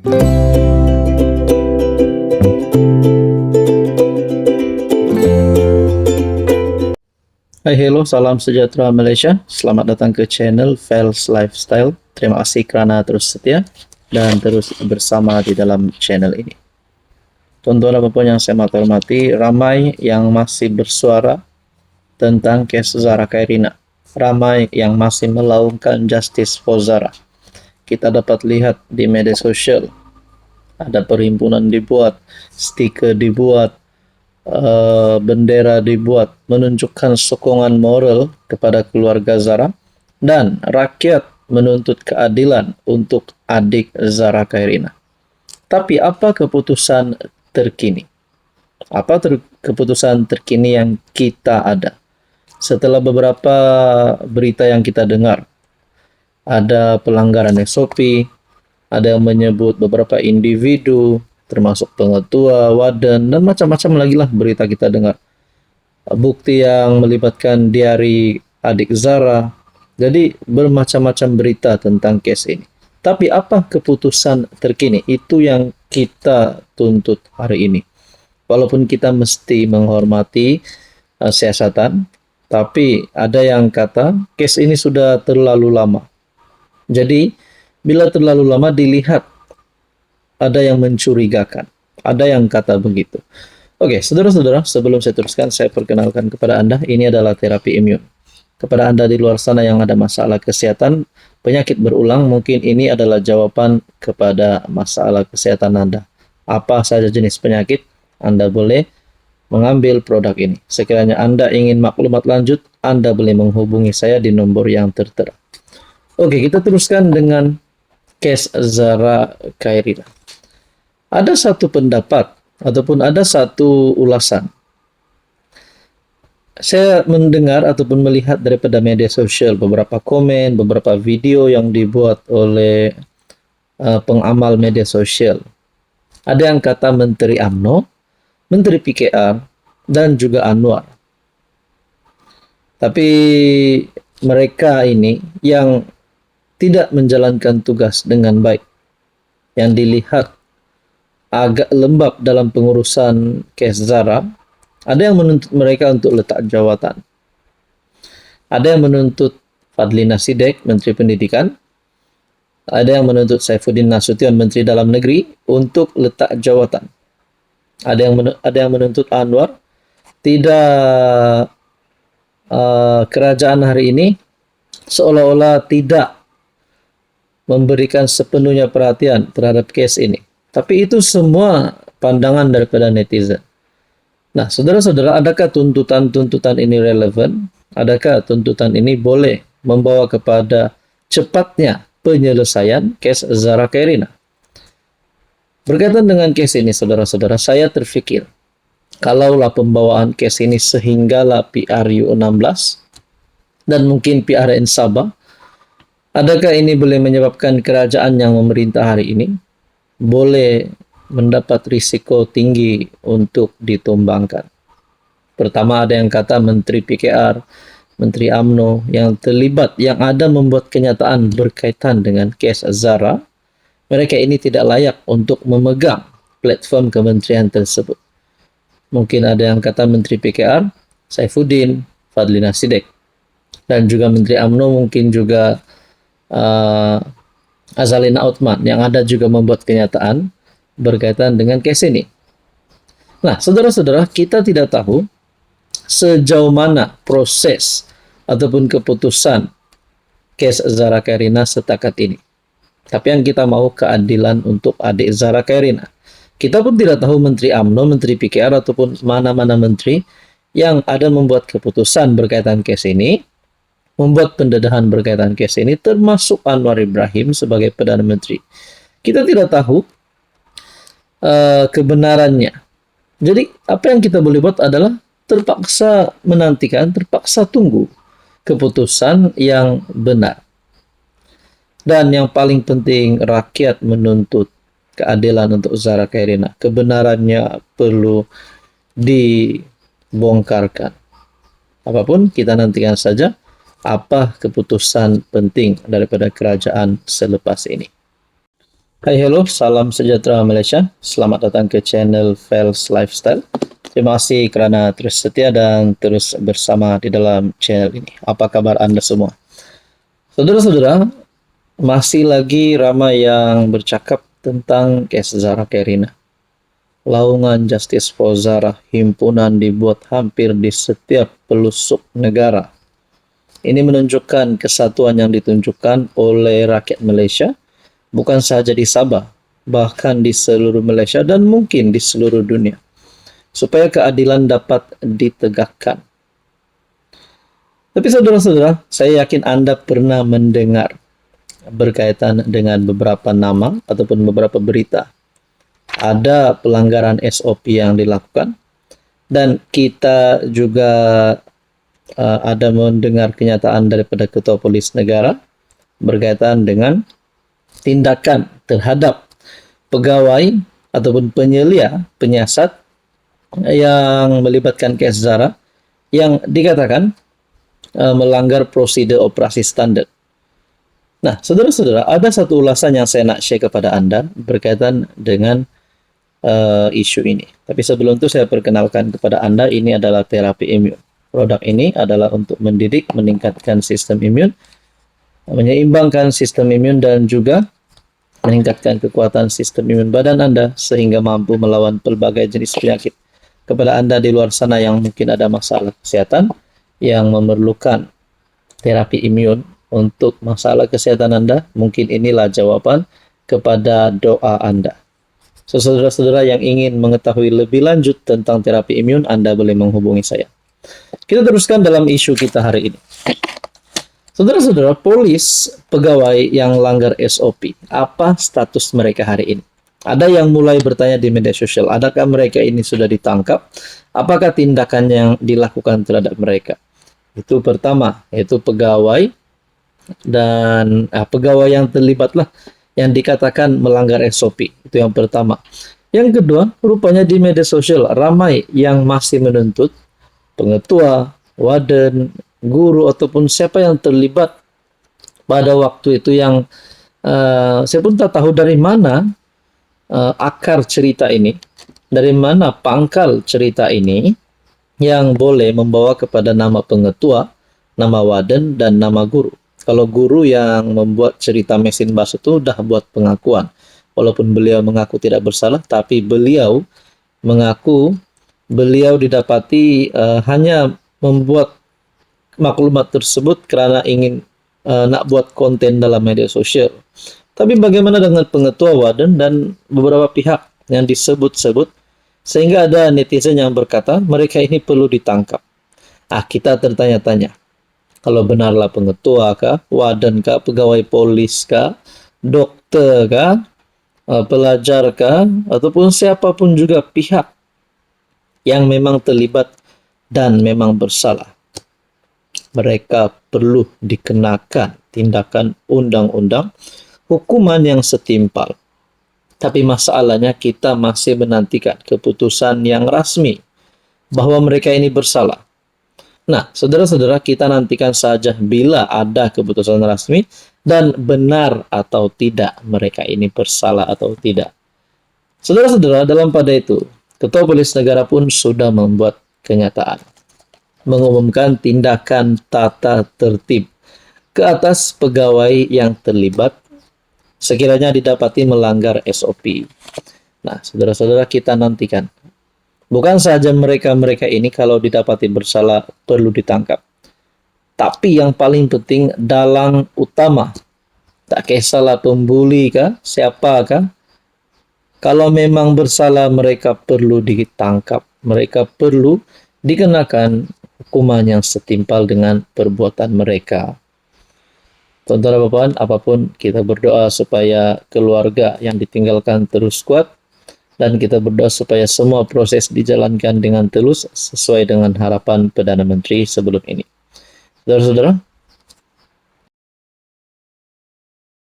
Hai, hello, salam sejahtera Malaysia. Selamat datang ke channel Fels Lifestyle. Terima kasih kerana terus setia dan terus bersama di dalam channel ini. Tuan-tuan dan puan yang saya hormati, ramai yang masih bersuara tentang kes Zara Khairina. Ramai yang masih melaungkan justice for Zara. Kita dapat lihat di media sosial, ada perhimpunan dibuat, stiker dibuat, bendera dibuat menunjukkan sokongan moral kepada keluarga Zara, dan rakyat menuntut keadilan untuk adik Zara Khairina. Tapi apa keputusan terkini? Keputusan terkini yang kita ada? Setelah beberapa berita yang kita dengar, ada pelanggaran SOP, ada yang menyebut beberapa individu termasuk pengetua, waden, dan macam-macam lagi lah berita kita dengar. Bukti yang melibatkan diari adik Zara. Jadi bermacam-macam berita tentang kes ini. Tapi apa keputusan terkini? Itu yang kita tuntut hari ini. Walaupun kita mesti menghormati siasatan, tapi ada yang kata kes ini sudah terlalu lama. Jadi bila terlalu lama dilihat, ada yang mencurigakan. Ada yang kata begitu. Oke, saudara-saudara, sebelum saya teruskan, saya perkenalkan kepada Anda, ini adalah terapi imun. Kepada Anda di luar sana yang ada masalah kesehatan, penyakit berulang, mungkin ini adalah jawaban kepada masalah kesehatan Anda. Apa saja jenis penyakit, Anda boleh mengambil produk ini. Sekiranya Anda ingin maklumat lanjut, Anda boleh menghubungi saya di nomor yang tertera. Oke, kita teruskan dengan kes Zara Khairina. Ada satu pendapat ataupun ada satu ulasan. Saya mendengar ataupun melihat daripada media sosial beberapa komen, beberapa video yang dibuat oleh pengamal media sosial. Ada yang kata Menteri UMNO, Menteri PKR, dan juga Anwar. Tapi mereka ini yang tidak menjalankan tugas dengan baik, yang dilihat agak lembab dalam pengurusan kes Zara. Ada yang menuntut mereka untuk letak jawatan. Ada yang menuntut Fadlina Sidek, Menteri Pendidikan. Ada yang menuntut Saifuddin Nasution, Menteri Dalam Negeri, untuk letak jawatan. Ada yang menuntut Anwar. Tidak, kerajaan hari ini seolah-olah tidak memberikan sepenuhnya perhatian terhadap kes ini. Tapi itu semua pandangan daripada netizen. Nah, saudara-saudara, adakah tuntutan-tuntutan ini relevan? Adakah tuntutan ini boleh membawa kepada cepatnya penyelesaian kes Zara Khairina? Berkaitan dengan kes ini, saudara-saudara, saya terfikir, kalaulah pembawaan kes ini sehinggalah PRU 16 dan mungkin PRN Sabah, adakah ini boleh menyebabkan kerajaan yang memerintah hari ini boleh mendapat risiko tinggi untuk ditumbangkan? Pertama, ada yang kata Menteri PKR, Menteri UMNO yang terlibat, yang ada membuat kenyataan berkaitan dengan kes Zara. Mereka ini tidak layak untuk memegang platform kementerian tersebut. Mungkin ada yang kata Menteri PKR, Saifuddin, Fadlina Sidek, dan juga Menteri UMNO mungkin juga Azalina Othman yang ada juga membuat kenyataan berkaitan dengan kes ini. Nah, saudara-saudara, kita tidak tahu sejauh mana proses ataupun keputusan kes Zara Khairina setakat ini. Tapi yang kita mau keadilan untuk adik Zara Khairina. Kita pun tidak tahu Menteri UMNO, Menteri PKR ataupun mana-mana menteri yang ada membuat keputusan berkaitan kes ini, membuat pendedahan berkaitan kes ini, termasuk Anwar Ibrahim sebagai Perdana Menteri. Kita tidak tahu kebenarannya. Jadi apa yang kita boleh buat adalah terpaksa menantikan, terpaksa tunggu keputusan yang benar. Dan yang paling penting, rakyat menuntut keadilan untuk Zara Khairina. Kebenarannya perlu dibongkarkan. Apapun, kita nantikan saja apa keputusan penting daripada kerajaan selepas ini. Hai, hello, salam sejahtera Malaysia. Selamat datang ke channel Fels Lifestyle. Terima kasih kerana terus setia dan terus bersama di dalam channel ini. Apa kabar Anda semua? Saudara-saudara, masih lagi ramai yang bercakap tentang kes Zara Kerina. Laungan Justice for Zara himpunan dibuat hampir di setiap pelosok negara. Ini menunjukkan kesatuan yang ditunjukkan oleh rakyat Malaysia, bukan sahaja di Sabah, bahkan di seluruh Malaysia dan mungkin di seluruh dunia, supaya keadilan dapat ditegakkan. Tapi saudara-saudara, saya yakin Anda pernah mendengar berkaitan dengan beberapa nama ataupun beberapa berita. Ada pelanggaran SOP yang dilakukan, dan kita juga ada mendengar kenyataan daripada Ketua Polis Negara berkaitan dengan tindakan terhadap pegawai ataupun penyelia, penyiasat yang melibatkan kes Zara yang dikatakan melanggar prosedur operasi standar. Nah, saudara-saudara, ada satu ulasan yang saya nak share kepada Anda berkaitan dengan isu ini. Tapi sebelum itu saya perkenalkan kepada Anda, ini adalah terapi imun. Produk ini adalah untuk mendidik, meningkatkan sistem imun, menyeimbangkan sistem imun dan juga meningkatkan kekuatan sistem imun badan Anda sehingga mampu melawan pelbagai jenis penyakit. Kepada Anda di luar sana yang mungkin ada masalah kesehatan, yang memerlukan terapi imun untuk masalah kesehatan Anda, mungkin inilah jawaban kepada doa Anda. So, saudara-saudara yang ingin mengetahui lebih lanjut tentang terapi imun, Anda boleh menghubungi saya. Kita teruskan dalam isu kita hari ini. Saudara-saudara, polis pegawai yang langgar SOP, apa status mereka hari ini? Ada yang mulai bertanya di media sosial, adakah mereka ini sudah ditangkap? Apakah tindakan yang dilakukan terhadap mereka? Itu pertama, yaitu pegawai dan pegawai yang terlibatlah yang dikatakan melanggar SOP. Itu yang pertama. Yang kedua, rupanya di media sosial ramai yang masih menuntut pengetua, warden, guru ataupun siapa yang terlibat pada waktu itu yang saya pun tak tahu dari mana akar cerita ini, dari mana pangkal cerita ini yang boleh membawa kepada nama pengetua, nama warden dan nama guru. Kalau guru yang membuat cerita mesin bas itu dah buat pengakuan. Walaupun beliau mengaku tidak bersalah, tapi beliau mengaku beliau didapati hanya membuat maklumat tersebut kerana ingin nak buat konten dalam media sosial. Tapi bagaimana dengan pengetua, warden dan beberapa pihak yang disebut-sebut sehingga ada netizen yang berkata mereka ini perlu ditangkap. Kita tertanya-tanya. Kalau benarlah pengetua kah, warden kah, pegawai polis kah, dokter kah, pelajar kah, ataupun siapapun juga pihak yang memang terlibat dan memang bersalah, mereka perlu dikenakan tindakan undang-undang, hukuman yang setimpal. Tapi masalahnya kita masih menantikan keputusan yang rasmi bahwa mereka ini bersalah. Nah, saudara-saudara, kita nantikan saja bila ada keputusan rasmi dan benar atau tidak mereka ini bersalah atau tidak. Saudara-saudara, dalam pada itu, Ketua Polis Negara pun sudah membuat kenyataan, mengumumkan tindakan tata tertib ke atas pegawai yang terlibat sekiranya didapati melanggar SOP. Nah, saudara-saudara, kita nantikan. Bukan saja mereka-mereka ini kalau didapati bersalah perlu ditangkap. Tapi yang paling penting dalang utama. Tak kisahlah pembuli kah, siapakah. Kalau memang bersalah mereka perlu ditangkap. Mereka perlu dikenakan hukuman yang setimpal dengan perbuatan mereka. Tuan-tuan dan puan-puan, apapun kita berdoa supaya keluarga yang ditinggalkan terus kuat. Dan kita berdoa supaya semua proses dijalankan dengan tulus sesuai dengan harapan Perdana Menteri sebelum ini. Saudara-saudara,